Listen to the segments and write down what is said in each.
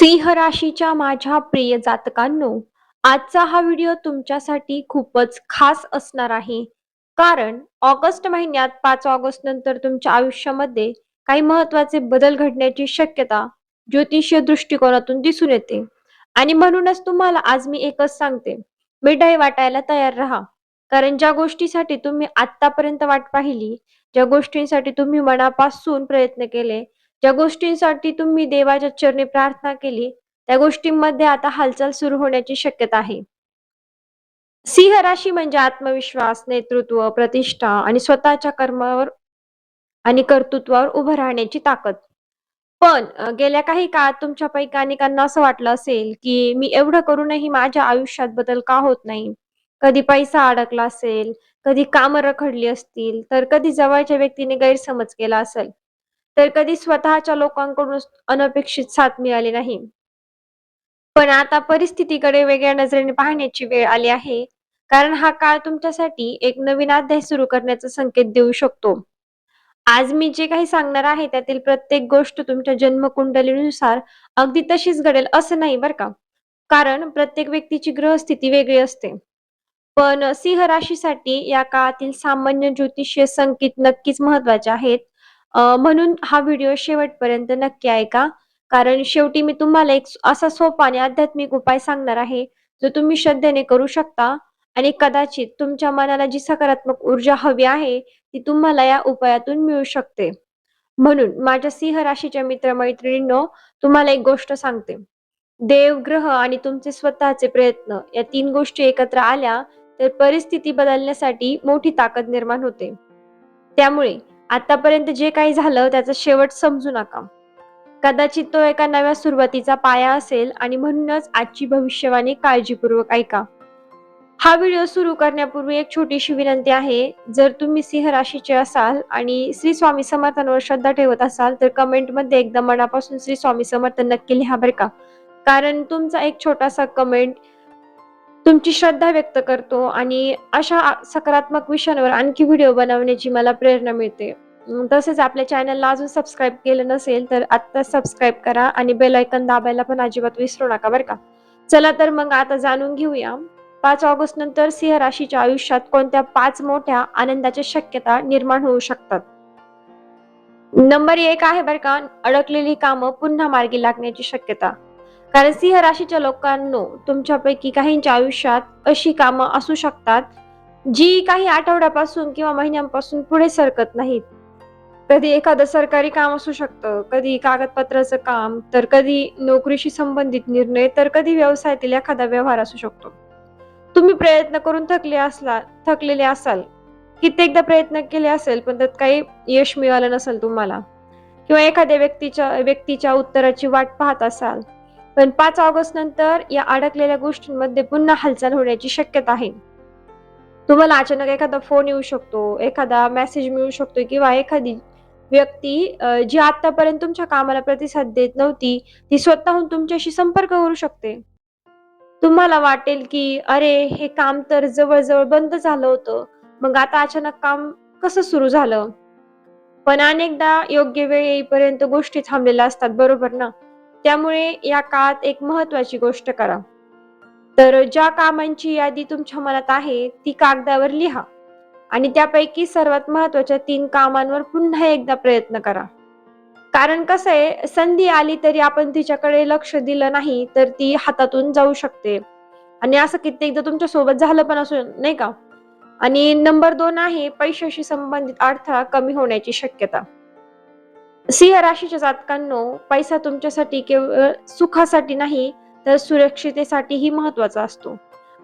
सिंह राशीच्या माझ्या प्रिय जातकांनो, आजचा हा व्हिडिओ तुमच्यासाठी खूपच खास असणार आहे. कारण ऑगस्ट महिन्यात 5 ऑगस्ट नंतर तुमच्या आयुष्यामध्ये काही महत्त्वाचे बदल घडण्याची शक्यता ज्योतिषीय दृष्टिकोनातून दिसून येते. आणि म्हणूनच तुम्हाला आज मी एकच सांगते, मिठाई वाटायला तयार राहा. कारण ज्या गोष्टीसाठी तुम्ही आत्तापर्यंत वाट पाहिली, ज्या गोष्टींसाठी तुम्ही मनापासून प्रयत्न केले, ज्या गोष्टींसाठी तुम्ही देवाच्या चरणी प्रार्थना केली, त्या गोष्टींमध्ये आता हालचाल सुरू होण्याची शक्यता आहे. सिंह राशी म्हणजे आत्मविश्वास, नेतृत्व, प्रतिष्ठा आणि स्वतःच्या कर्मावर आणि कर्तृत्वावर उभं राहण्याची ताकद. पण गेल्या काही काळात तुमच्यापैकी अनेकांना असं वाटलं असेल, की मी एवढं करूनही माझ्या आयुष्यात बदल का होत नाही? कधी पैसा अडकला असेल, कधी कामं रखडली असतील, तर कधी जवळच्या व्यक्तीने गैरसमज केला असेल, तर कधी स्वतःच्या लोकांकडून अनपेक्षित साथ मिळाली नाही. पण आता परिस्थितीकडे वेगळ्या नजरेने पाहण्याची वेळ आली आहे. कारण हा काळ तुमच्यासाठी एक नवीन अध्याय सुरू करण्याचा संकेत देऊ शकतो. आज मी जे काही सांगणार आहे त्यातील प्रत्येक गोष्ट तुमच्या जन्मकुंडलीनुसार अगदी तशीच घडेल असं नाही बरं का. कारण प्रत्येक व्यक्तीची ग्रहस्थिती वेगळी असते. पण सिंह राशीसाठी या काळातील सामान्य ज्योतिषीय संकेत नक्कीच महत्त्वाचे आहेत. म्हणून हा व्हिडिओ शेवटपर्यंत नक्की ऐका. कारण शेवटी मी तुम्हाला एक असा सोपा आणि आध्यात्मिक उपाय सांगणार आहे, जो तुम्ही श्रद्धेने करू शकता आणि कदाचित तुमच्या मनाला जी सकारात्मक ऊर्जा हवी आहे, ती तुम्हाला या उपायातून मिळू शकते. म्हणून माझ्या सिंह राशीच्या मित्र-मैत्रिणींनो, तुम्हाला एक गोष्ट सांगते. देव, ग्रह आणि तुमचे स्वतःचे प्रयत्न या 3 गोष्टी एकत्र आल्या, तर परिस्थिती बदलण्यासाठी मोठी ताकद निर्माण होते. त्यामुळे आतापर्यंत जे काही झालं त्याचा शेवट समजू नका. कदाचित तो एका नव्या सुरुवातीचा पाया असेल आणि म्हणूनच आजची भविष्यवाणी काळजीपूर्वक ऐका. हा व्हिडिओ सुरू करण्यापूर्वी एक छोटीशी विनंती आहे. जर तुम्ही सिंह राशीचे असाल आणि श्री स्वामी समर्थांवर श्रद्धा ठेवत असाल, तर कमेंटमध्ये एकदा मनापासून श्री स्वामी समर्थ नक्की लिहा बरं का. कारण तुमचा एक छोटासा कमेंट तुमची श्रद्धा व्यक्त करतो आणि अशा सकारात्मक विषयांवर आणखी व्हिडिओ बनवण्याची मला प्रेरणा मिळते. तसेच आपल्या चॅनलला अजून सबस्क्राईब केलं नसेल तर आत्ता सबस्क्राईब करा आणि बेल आयकॉन दाबायला पण अजिबात विसरू नका बरं का. चला तर मग आता जाणून घेऊया 5 ऑगस्ट नंतर सिंह राशीच्या आयुष्यात कोणत्या 5 मोठ्या आनंदाच्या शक्यता निर्माण होऊ शकतात. नंबर 1 आहे बरं का, अडकलेली कामं पुन्हा मार्गी लागण्याची शक्यता. कारण सिंह राशीच्या लोकांनो, तुमच्यापैकी काहींच्या आयुष्यात अशी कामं असू शकतात, जी काही आठवड्यापासून किंवा महिन्यांपासून पुढे सरकत नाहीत. कधी एखादं सरकारी काम असू शकतं, कधी कागदपत्राचं काम, तर कधी नोकरीशी संबंधित निर्णय, तर कधी व्यवसायातील एखादा व्यवहार असू शकतो. तुम्ही प्रयत्न करून थकलेले असाल. कित्येकदा प्रयत्न केले असेल, पण त्यात काही यश मिळालं नसेल तुम्हाला किंवा एखाद्या व्यक्तीच्या उत्तराची वाट पाहत असाल. पण 5 ऑगस्ट नंतर या अडकलेल्या गोष्टींमध्ये पुन्हा हालचाल होण्याची शक्यता आहे. तुम्हाला अचानक एखादा फोन येऊ शकतो, एखादा मेसेज मिळू शकतो किंवा एखादी व्यक्ती जी आत्तापर्यंत तुमच्या कामाला प्रतिसाद देत नव्हती, ती स्वतःहून तुमच्याशी संपर्क करू शकते. तुम्हाला वाटेल की "अरे, हे काम तर जवळ-जवळ बंद झालं होतं. मग आता अचानक काम कसं सुरू झालं?" पण अनेकदा योग्य वेळ येईपर्यंत गोष्टी थांबलेल्या असतात, बरोबर ना? त्यामुळे या काळात एक महत्त्वाची गोष्ट करा. तर ज्या कामांची यादी तुमच्या मनात आहे, ती कागदावर लिहा आणि त्यापैकी सर्वात महत्त्वाच्या 3 कामांवर पुन्हा एकदा प्रयत्न करा. कारण कसं आहे, संधी आली तरी आपण तिच्याकडे लक्ष दिलं नाही, तर ती हातातून जाऊ शकते आणि असं कित्येकदा तुमच्या सोबत झालं पण असेल, नाही का? आणि नंबर 2 आहे पैशाशी संबंधित अडथळा कमी होण्याची शक्यता. सिंह राशीच्या जातकांनो, पैसा तुमच्यासाठी केवळ सुखासाठी नाही, तर सुरक्षिततेसाठीही महत्त्वाचा असतो.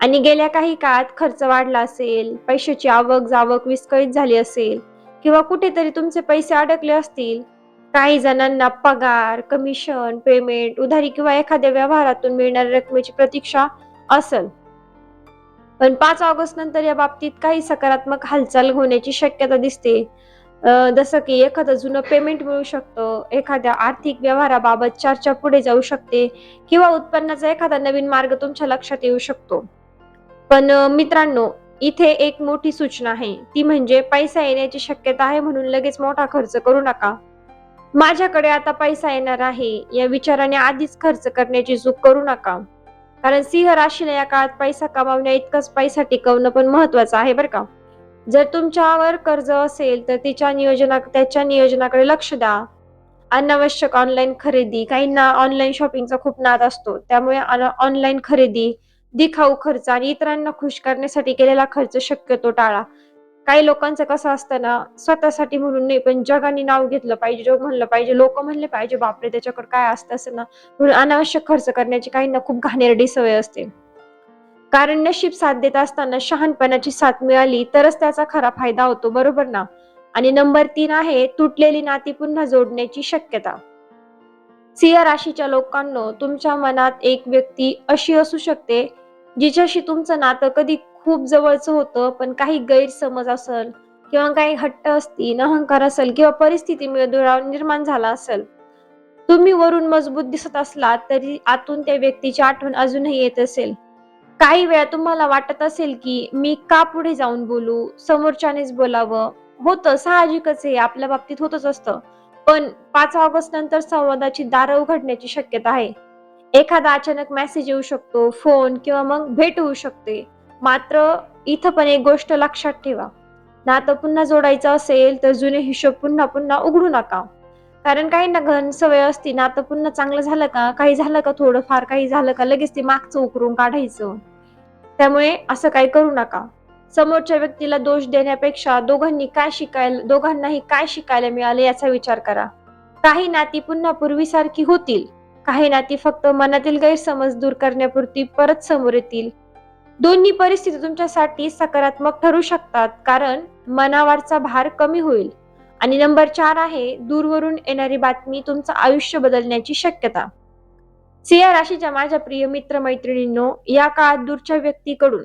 आणि गेल्या काही काळात खर्च वाढला असेल, पैशाची आवक-जावक विस्कळीत झाली असेल किंवा कुठेतरी तुमचे पैसे अडकले असतील. काही जणांना पगार, कमिशन, पेमेंट, उधारी किंवा एखाद्या व्यवहारातून मिळणाऱ्या रकमेची प्रतीक्षा असेल. पण 5 ऑगस्ट नंतर या बाबतीत काही सकारात्मक हालचाल होण्याची शक्यता दिसते. जसं की एखादं जुनं पेमेंट मिळू शकतं, एखाद्या आर्थिक व्यवहाराबाबत चर्चा पुढे जाऊ शकते किंवा उत्पन्नाचा एखादा नवीन मार्ग तुमच्या लक्षात येऊ शकतो. पण मित्रांनो, इथे एक मोठी सूचना आहे. ती म्हणजे पैसा येण्याची शक्यता आहे म्हणून लगेच मोठा खर्च करू नका. माझ्याकडे आता पैसा येणार आहे या विचाराने आधीच खर्च करण्याची चूक करू नका. कारण सिंह राशीला या काळात पैसा कमावण्या इतकंच पैसा टिकवणं पण महत्वाचं आहे बरं का. जर तुमच्यावर कर्ज असेल तर त्याच्या नियोजनाकडे लक्ष द्या. अनावश्यक ऑनलाईन खरेदी, काहींना ऑनलाईन शॉपिंगचा खूप नाद असतो. त्यामुळे ऑनलाईन खरेदी, दिखाऊ खर्च आणि इतरांना खुश करण्यासाठी केलेला खर्च शक्यतो टाळा. काही लोकांचं कसं असतं ना, स्वतःसाठी म्हणून नाही, पण जगाने नाव घेतलं पाहिजे, जग म्हणलं पाहिजे, लोकं म्हणले पाहिजे, बापरे! त्याच्याकडे काय असतं असं ना, म्हणून अनावश्यक खर्च करण्याची काहींना खूप घाणेरडी सवय असते. कारण नशीब साथ देत असताना शहाणपणाची साथ मिळाली तरच त्याचा खरा फायदा होतो, बरोबर ना? आणि नंबर 3 आहे तुटलेली नाती पुन्हा जोडण्याची शक्यता. सिंह राशीच्या लोकांनो, तुमच्या मनात एक व्यक्ती अशी असू शकते, जिच्याशी तुमचं नातं कधी खूप जवळचं होतं, पण काही गैरसमज असेल किंवा काही हट्ट असतील, अहंकार असेल किंवा परिस्थितीमुळे दुरावा निर्माण झाला असेल. तुम्ही वरून मजबूत दिसत असलात, तरी आतून त्या व्यक्तीची आठवण अजूनही येत असेल. काही वेळा तुम्हाला वाटत असेल, की मी का पुढे जाऊन बोलू? समोरच्यानेच बोलावं. होतं, साहजिकच आहे. आपल्या बाबतीत होतच असतं. पण 5 ऑगस्ट नंतर संवादाची दारं उघडण्याची शक्यता आहे. एखादा अचानक मेसेज येऊ शकतो, फोन किंवा मग भेट होऊ शकते. मात्र इथं पण एक गोष्ट लक्षात ठेवा. नातं पुन्हा जोडायचं असेल, तर जुने हिशोब पुन्हा-पुन्हा उघडू नका. कारण काहींना घाण सवय असते, नातं पुन्हा चांगलं झालं का, काही झालं का थोडंफार काही झालं का लगेच ते मागचं उकरून काढायचं. त्यामुळे असं काही करू नका. समोरच्या व्यक्तीला दोष देण्यापेक्षा दोघांनाही काय शिकायला मिळाले याचा विचार करा. काही नाती पुन्हा पूर्वीसारखी होतील. काही नाती फक्त मनातील गैरसमज दूर करण्यापुरती परत समोर येतील. दोन्ही परिस्थिती तुमच्यासाठी सकारात्मक ठरू शकतात, कारण मनावरचा भार कमी होईल. आणि नंबर 4 आहे दूरवरून येणारी बातमी तुमचं आयुष्य बदलण्याची शक्यता. सिंह राशीच्या माझ्या प्रिय मित्र-मैत्रिणींनो, या काळात दूरच्या व्यक्तीकडून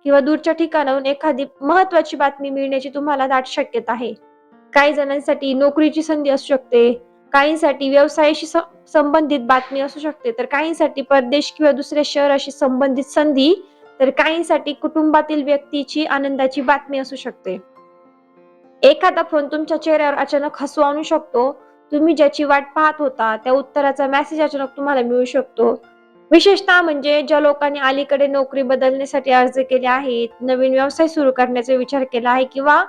किंवा दूरच्या ठिकाणाहून एखादी महत्त्वाची बातमी मिळण्याची तुम्हाला दाट शक्यता आहे. काही जणांसाठी नोकरीची संधी असू शकते, काहींसाठी व्यवसायाशी संबंधित बातमी असू शकते, तर काहींसाठी परदेश किंवा दुसऱ्या शहराशी संबंधित संधी, तर काहींसाठी कुटुंबातील व्यक्तीची आनंदाची बातमी असू शकते. एखादा फोन तुमच्या चेहऱ्यावर अचानक हसू आणू शकतो. तुम्ही ज्याची वाट पाहत होता, त्या उत्तराचा मेसेज अचानक तुम्हाला मिळू शकतो. विशेषतः म्हणजे ज्या लोकांनी अलीकडे नोकरी बदलण्यासाठी अर्ज केले आहेत, नवीन व्यवसाय सुरू करण्याचा विचार केला आहे किंवा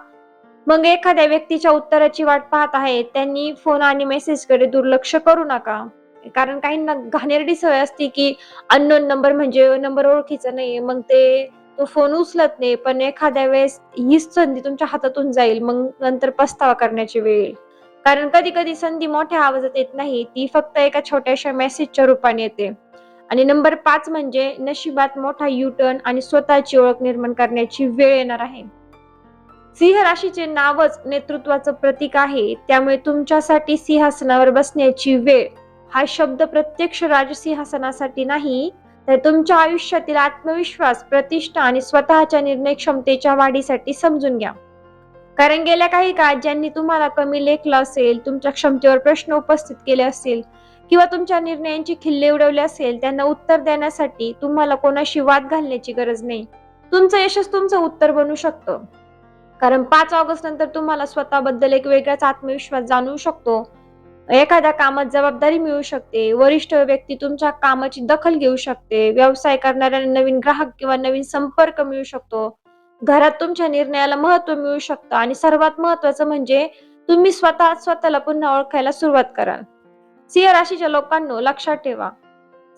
मग एखाद्या व्यक्तीच्या उत्तराची वाट पाहत आहेत, त्यांनी फोन आणि मेसेजकडे दुर्लक्ष करू नका. कारण काहींना घाणेरडी सवय असते, की अननोन नंबर म्हणजे नंबर ओळखीचा नाहीये. मग तो फोन उचलत नाही. पण एखाद्या वेळेस हीच संधी तुमच्या हातातून जाईल. मग नंतर पस्तावा करण्याची वेळ येईल. कारण कधी-कधी संधी मोठ्या आवाजात येत नाही. ती फक्त एका छोट्याशा मेसेजच्या रूपाने येते. आणि नंबर 5 म्हणजे नशिबात मोठा यू-टर्न आणि स्वतःची ओळख निर्माण करण्याची वेळ येणार आहे. सिंह राशीचे नावच नेतृत्वाचं प्रतीक आहे. त्यामुळे तुमच्यासाठी सिंहासनावर बसण्याची वेळ हा शब्द प्रत्यक्ष राजसिंहासनासाठी नाही, तर तुमच्या आयुष्यातील आत्मविश्वास, प्रतिष्ठा आणि स्वतःच्या निर्णय क्षमतेच्या वाढीसाठी समजून घ्या. कारण गेल्या काही काळात ज्यांनी तुम्हाला कमी लेखलं असेल, तुमच्या क्षमतेवर प्रश्न उपस्थित केले असतील किंवा तुमच्या निर्णयांची खिल्ली उडवली असेल, त्यांना उत्तर देण्यासाठी तुम्हाला कोणाशी वाद घालण्याची गरज नाही. तुमचं यशच तुमचं उत्तर बनू शकतं. कारण 5 ऑगस्ट नंतर तुम्हाला स्वतःबद्दल एक वेगळाच आत्मविश्वास जाणवू शकतो. एखाद्या कामात जबाबदारी मिळू शकते. वरिष्ठ व्यक्ती तुमच्या कामाची दखल घेऊ शकते. व्यवसाय करणाऱ्यांना नवीन ग्राहक किंवा नवीन संपर्क मिळू शकतो. घरात तुमच्या निर्णयाला महत्त्व मिळू शकतं आणि सर्वात महत्त्वाचं म्हणजे तुम्ही स्वतःला पुन्हा ओळखायला सुरुवात कराल. सिंह राशीच्या लोकांनो, लक्षात ठेवा,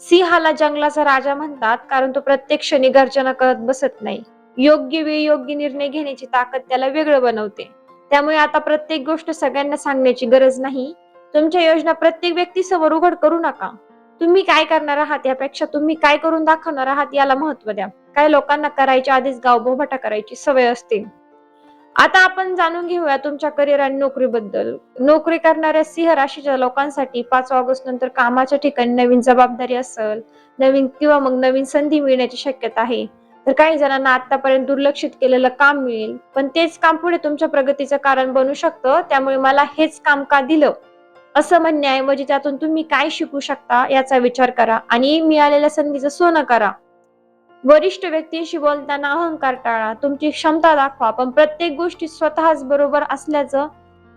सिंहाला जंगलाचा राजा म्हणतात, कारण तो प्रत्येक क्षणी गर्जना करत बसत नाही. योग्य वेळी योग्य निर्णय घेण्याची ताकद त्याला वेगळं बनवते. त्यामुळे आता प्रत्येक गोष्ट सगळ्यांना सांगण्याची गरज नाही. तुमच्या योजना प्रत्येक व्यक्तीसमोर उघड करू नका. तुम्ही काय करणार आहात यापेक्षा तुम्ही काय करून दाखवणार आहात याला महत्त्व द्या. काही लोकांना करायच्या आधीच गावबोभाटा करायची सवय असते. आता आपण जाणून घेऊया तुमच्या करिअर आणि नोकरीबद्दल. नोकरी करणाऱ्या सिंह राशीच्या लोकांसाठी 5 ऑगस्ट नंतर कामाच्या ठिकाणी नवीन जबाबदारी असेल, नवीन संधी मिळण्याची शक्यता आहे. तर काही जणांना आतापर्यंत दुर्लक्षित केलेलं काम मिळेल, पण तेच काम पुढे तुमच्या प्रगतीचं कारण बनू शकतं. त्यामुळे मला हेच काम का दिलं? असं म्हणण्याऐवजी त्यातून तुम्ही काय शिकू शकता याचा विचार करा आणि मिळालेल्या संधीचं सोनं करा. वरिष्ठ व्यक्तींशी बोलताना अहंकार टाळा. तुमची क्षमता दाखवा, पण प्रत्येक गोष्टीत स्वतःच बरोबर असल्याचं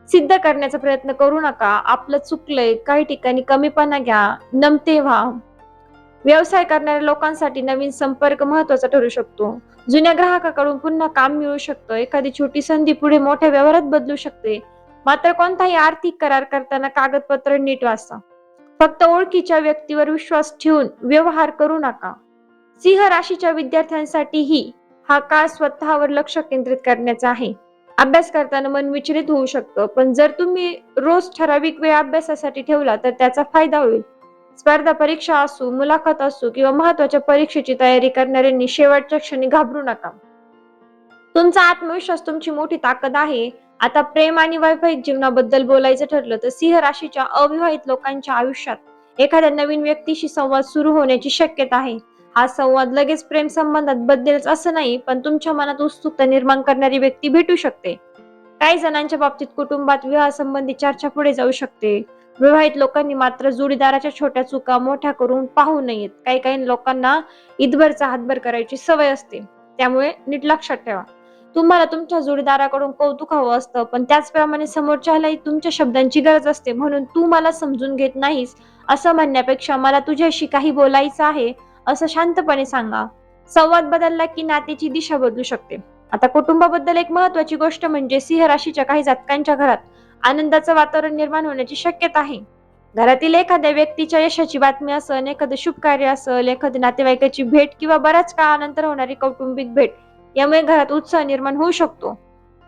सिद्ध करण्याचा प्रयत्न करू नका. आपलं चुकलंय, काही ठिकाणी कमीपणा घ्या, नमते व्हा. व्यवसाय करणाऱ्या लोकांसाठी नवीन संपर्क महत्वाचा ठरू शकतो. जुन्या ग्राहकाकडून पुन्हा काम मिळू शकतं. एखादी छोटी संधी पुढे मोठ्या व्यवहारात बदलू शकते. मात्र कोणताही आर्थिक करार करताना कागदपत्र नीट वाचा. फक्त ओळखीच्या व्यक्तीवर विश्वास ठेवून व्यवहार करू नका. सिंह राशीच्या विद्यार्थ्यांसाठीही हा काळ स्वतःवर लक्ष केंद्रित करण्याचा आहे. अभ्यास करताना मन विचलित होऊ शकतं, पण जर तुम्ही रोज ठराविक वेळ अभ्यासासाठी ठेवला तर त्याचा फायदा होईल. स्पर्धा परीक्षा असो, मुलाखत असो किंवा महत्वाच्या परीक्षेची तयारी करणाऱ्यांनी शेवटच्या क्षणी घाबरू नका. तुमचा आत्मविश्वास तुमची मोठी ताकद आहे. आता प्रेम आणि वैवाहिक जीवनाबद्दल बोलायचं ठरलं तर सिंह राशीच्या अविवाहित लोकांच्या आयुष्यात एखाद्या नवीन व्यक्तीशी संवाद सुरू होण्याची शक्यता आहे. हा संवाद लगेच प्रेम संबंधात बदलेल असं नाही, पण तुमच्या मनात उत्सुकता निर्माण करणारी व्यक्ती भेटू शकते. काही जणांच्या बाबतीत कुटुंबात विवाहासंबंधी चर्चा पुढे जाऊ शकते. विवाहित लोकांनी मात्र जोडीदाराच्या छोट्या चुका मोठ्या करून पाहू नयेत. काही काही लोकांना इतभरचा हातभर करायची सवय असते, त्यामुळे नीट लक्षात ठेवा. तुम्हाला तुमच्या जोडीदाराकडून कौतुक हवं असतं, पण त्याचप्रमाणे समोरच्यालाही तुमच्या शब्दांची गरज असते. म्हणून तू मला समजून घेत नाहीस असं म्हणण्यापेक्षा मला तुझ्याशी काही बोलायचं आहे असं शांतपणे सांगा. संवाद बदलला की नात्याची दिशा बदलू शकते. आता कुटुंबाबद्दल एक महत्वाची गोष्ट म्हणजे सिंह राशीच्या काही जातकांच्या घरात आनंदाचं वातावरण निर्माण होण्याची शक्यता आहे. घरातील एखाद्या व्यक्तीच्या यशाची बातमी असेल, एखादं शुभ कार्य असेल, एखाद्या नातेवाईकाची भेट किंवा बऱ्याच काळानंतर होणारी कौटुंबिक भेट यामुळे घरात उत्साह निर्माण होऊ शकतो.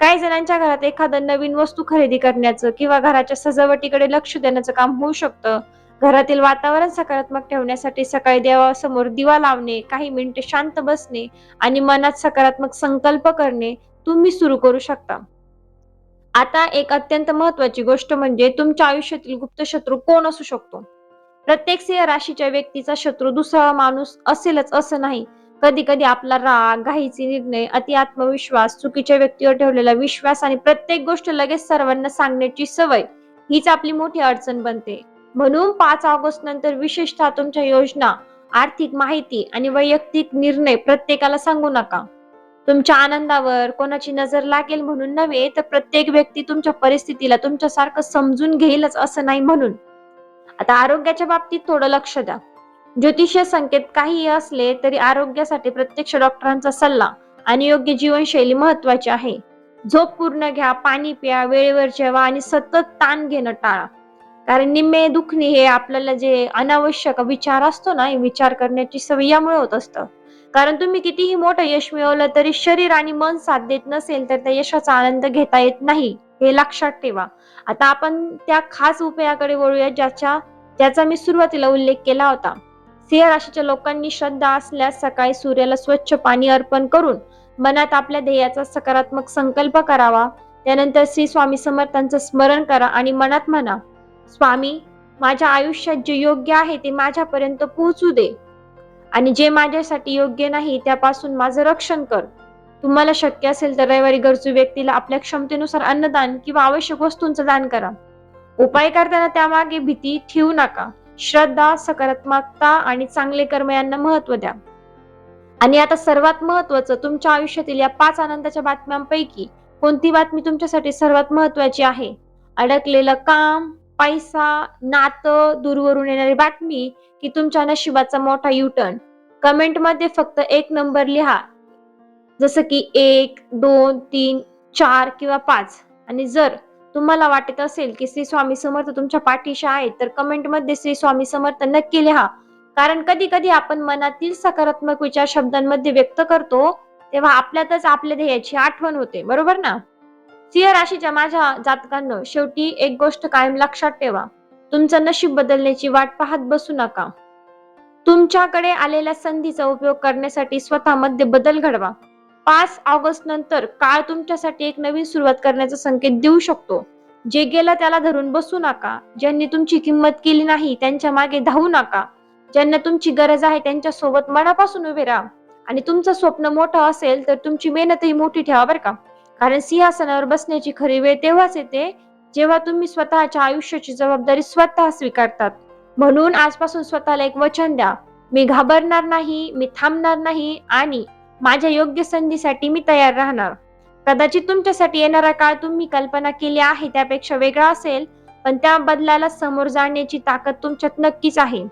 काही जणांच्या घरात एखादं नवीन वस्तू खरेदी करण्याचं किंवा घराच्या सजावटीकडे लक्ष देण्याचं काम होऊ शकतं. घरातील वातावरण सकारात्मक ठेवण्यासाठी सकाळी देवासमोर दिवा लावणे, काही मिनिटे शांत बसणे आणि मनात सकारात्मक संकल्प करणे तुम्ही सुरू करू शकता. आता एक अत्यंत महत्वाची गोष्ट म्हणजे तुमच्या आयुष्यातील गुप्त शत्रू कोण असू शकतो. प्रत्येक सिंह राशीच्या व्यक्तीचा शत्रू दुसरा माणूस असेलच असं नाही. कधी कधी आपला राग, घाईचे निर्णय, अति आत्मविश्वास, चुकीच्या व्यक्तीवर ठेवलेला विश्वास आणि प्रत्येक गोष्ट लगेच सर्वांना सांगण्याची सवय हीच आपली मोठी अडचण बनते. म्हणून 5 ऑगस्ट नंतर विशेषतः तुमच्या योजना, आर्थिक माहिती आणि वैयक्तिक निर्णय प्रत्येकाला सांगू नका. तुमच्या आनंदावर कोणाची नजर लागेल म्हणून नव्हे, तर प्रत्येक व्यक्ती तुमच्या परिस्थितीला तुमच्यासारखं समजून घेईलच असं नाही म्हणून. आता आरोग्याच्या बाबतीत थोडं लक्ष द्या. ज्योतिषीय संकेत काहीही असले तरी आरोग्यासाठी प्रत्यक्ष डॉक्टरांचा सल्ला आणि योग्य जीवनशैली महत्वाची आहे. झोप पूर्ण घ्या, पाणी प्या, वेळेवर जेवा आणि सतत ताण घेणं टाळा. कारण निम्मे दुखणे हे आपल्याला जे अनावश्यक विचार असतो ना, हे विचार करण्याची सवय यामुळे होत असतं. कारण तुम्ही कितीही मोठं यश मिळवलं तरी शरीर आणि मन साथ देत नसेल तर त्या यशाचा आनंद घेता येत नाही, हे लक्षात ठेवा. आता आपण त्या खास उपायाकडे वळूया ज्याचा मी सुरुवातीला उल्लेख केला होता. सिंह राशीच्या लोकांनी श्रद्धा असल्यास सकाळी सूर्याला स्वच्छ पाणी अर्पण करून मनात आपल्या ध्येयाचा सकारात्मक संकल्प करावा. त्यानंतर श्री स्वामी समर्थांचं स्मरण करा आणि मनात म्हणा, स्वामी, माझ्या आयुष्यात जे योग्य आहे ते माझ्यापर्यंत पोहोचू दे आणि जे माझ्यासाठी योग्य नाही त्यापासून माझं रक्षण कर. तुम्हाला शक्य असेल तर रविवारी गरजू व्यक्तीला आपल्या क्षमतेनुसार अन्नदान किंवा आवश्यक वस्तूंचं दान करा. उपाय करताना त्यामागे भीती ठेवू नका. श्रद्धा, सकारात्मकता आणि चांगले कर्म यांना महत्व द्या. आणि आता सर्वात महत्वाचं, तुमच्या आयुष्यातील या 5 आनंदाच्या बातम्यांपैकी कोणती बातमी तुमच्यासाठी सर्वात महत्वाची आहे? अडकलेलं काम, पैसा, नातं, दूरवरून येणारी बातमी की तुमच्या नशिबाचा मोठा युटर्न? कमेंट मध्ये फक्त एक नंबर लिहा, जसं की 1, 2, 3, 4 किंवा 5. आणि जर तुम्हाला वाटत असेल की श्री स्वामी समर्थ तुमच्या पाठीशी आहेत तर कमेंट मध्ये श्री स्वामी समर्थ नक्की लिहा. कारण कधी कधी आपण मनातील सकारात्मक विचार शब्दांमध्ये व्यक्त करतो तेव्हा आपल्यातच आपल्या ध्येयाची आठवण होते, बरोबर ना? सिंह राशीच्या माझ्या जातकांनो, शेवटी एक गोष्ट कायम लक्षात ठेवा. तुमचं नशीब बदलण्याची वाट पाहत बसू नका. तुमच्याकडे आलेल्या संधीचा उपयोग करण्यासाठी स्वतःमध्ये बदल घडवा. 5 ऑगस्ट नंतर काळ तुमच्यासाठी एक नवीन सुरुवात करण्याचा संकेत देऊ शकतो. जे गेलं त्याला धरून बसू नका. ज्यांनी तुमची किंमत केली नाही त्यांच्या मागे धावू नका. ज्यांना तुमची गरज आहे त्यांच्या सोबत मनापासून उभे राहा. आणि तुमचं स्वप्न मोठं असेल तर तुमची मेहनतही मोठी ठेवा बरं का. कारण सिंहासनावर बसण्याची खरी वेळ तेव्हाच येते जेव्हा तुम्ही स्वतःच्या आयुष्याची जबाबदारी स्वतः स्वीकारतात. म्हणून आजपासून स्वतःला एक वचन द्या, मी घाबरणार नाही, मी थांबणार नाही आणि माझ्या योग्य संधीसाठी मी तयार राहणार. कदाचित तुमच्यासाठी येणारा काळ तुम्ही कल्पना केली आहे त्यापेक्षा वेगळा असेल, पण त्या बदलाला समोर जाण्याची ताकद तुमच्यात नक्कीच आहे.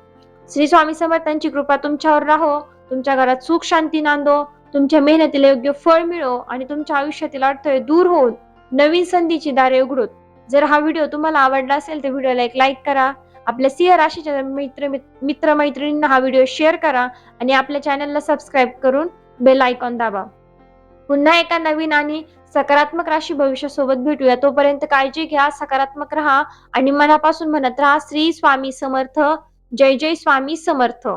श्री स्वामी समर्थांची कृपा तुमच्यावर राहो, तुमच्या घरात सुख शांती नांदो, तुमच्या मेहनतीला योग्य फळ मिळो आणि तुमच्या आयुष्यातील अडथळे दूर होऊन नवीन संधीची दारे उघडोत. जर हा व्हिडिओ तुम्हाला आवडला असेल तर व्हिडिओला एक लाईक करा. आपल्या सिंह राशीच्या मित्र-मैत्रिणींना हा व्हिडिओ शेअर करा आणि आपल्या चॅनलला सबस्क्राईब करून बेल आयकॉन दाबा. पुन्हा एका नवीन आणि सकारात्मक राशी भविष्यासोबत भेटूया. तोपर्यंत काळजी घ्या, सकारात्मक राहा आणि मनापासून म्हणत राहा श्री स्वामी समर्थ. जय जय स्वामी समर्थ.